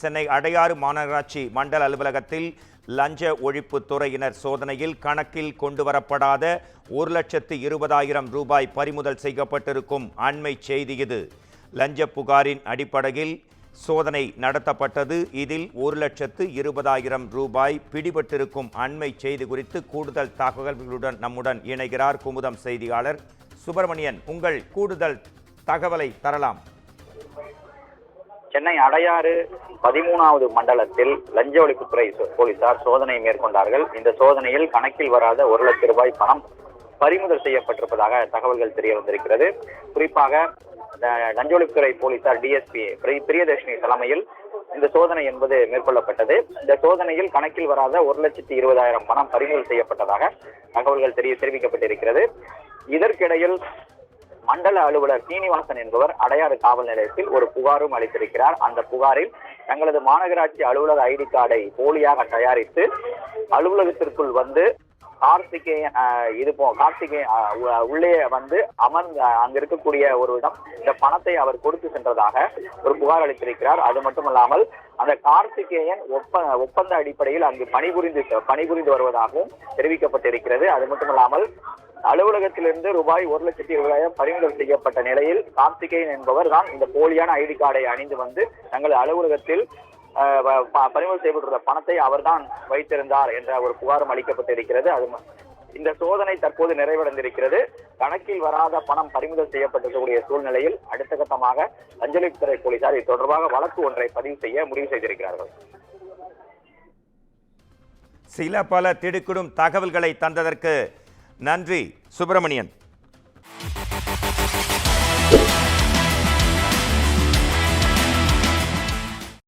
சென்னை அடையாறு மாநகராட்சி மண்டல அலுவலகத்தில் லஞ்ச ஒழிப்பு துறையினர் சோதனையில் கணக்கில் கொண்டுவரப்படாத 1,20,000 ரூபாய் பறிமுதல் செய்யப்பட்டிருக்கும் அண்மை செய்தி இது. லஞ்ச புகாரின் அடிப்படையில் சோதனை நடத்தப்பட்டது. இதில் 1,20,000 ரூபாய் பிடிபட்டிருக்கும் அண்மை செய்தி குறித்து கூடுதல் தகவல்களுடன் நம்முடன் இணைகிறார் குமுதம் செய்தியாளர் சுப்பிரமணியன். உங்கள் கூடுதல் தகவலை தரலாம். சென்னை அடையாறு 13வது மண்டலத்தில் லஞ்ச ஒழிப்புத்துறை போலீசார் சோதனை மேற்கொண்டார்கள். இந்த சோதனையில் கணக்கில் வராத 1 லட்சம் ரூபாய் பணம் பறிமுதல் செய்யப்பட்டிருப்பதாக தகவல்கள் தெரிய வந்திருக்கிறது. குறிப்பாக லஞ்ச ஒழிப்புத்துறை போலீசார் டிஎஸ்பி பிரியதர்ஷினி தலைமையில் இந்த சோதனை என்பது மேற்கொள்ளப்பட்டது. இந்த சோதனையில் கணக்கில் வராத 1,20,000 பணம் பறிமுதல் செய்யப்பட்டதாக தகவல்கள் தெரிவிக்கப்பட்டிருக்கிறது. இதற்கிடையில் மண்டல அலுவலர் சீனிவாசன் என்பவர் அடையாறு காவல் நிலையத்தில் ஒரு புகாரும் அளித்திருக்கிறார். அந்த புகாரில் தங்களது மாநகராட்சி அலுவலக ஐடி கார்டை போலியாக தயாரித்து அலுவலகத்திற்குள் வந்து கார்த்திகேயன் உள்ளே வந்து அங்க இருக்கக்கூடிய ஒருவிடம் இந்த பணத்தை அவர் கொடுத்து சென்றதாக ஒரு புகார் அளித்திருக்கிறார். அது மட்டுமல்லாமல் அந்த கார்த்திகேயன் ஒப்பந்த அடிப்படையில் அங்கு பணிபுரிந்து வருவதாகவும் தெரிவிக்கப்பட்டிருக்கிறது. அது மட்டுமல்லாமல் அலுவலகத்திலிருந்து ரூபாய் 1,20,000 பறிமுதல் செய்யப்பட்ட நிலையில் கார்த்திகேயன் என்பவர் தான் இந்த போலியான ஐடி கார்டை அணிந்து வந்து தங்கள் அலுவலகத்தில் பறிமுதல் செய்யப்பட்டுள்ள பணத்தை அவர்தான் வைத்திருந்தார் என்ற ஒரு புகாரும் அளிக்கப்பட்டிருக்கிறது. இந்த சோதனை தற்போது நிறைவடைந்திருக்கிறது. கணக்கில் வராத பணம் பறிமுதல் செய்யப்பட்டிருக்கக்கூடிய சூழ்நிலையில் அடுத்த கட்டமாக லஞ்ச ஒழிப்புத்துறை போலீசார் இது தொடர்பாக வழக்கு ஒன்றை பதிவு செய்ய முடிவு செய்திருக்கிறார்கள். சில பல திடுக்கிடும் தகவல்களை தந்ததற்கு நன்றி சுப்பிரமணியன்.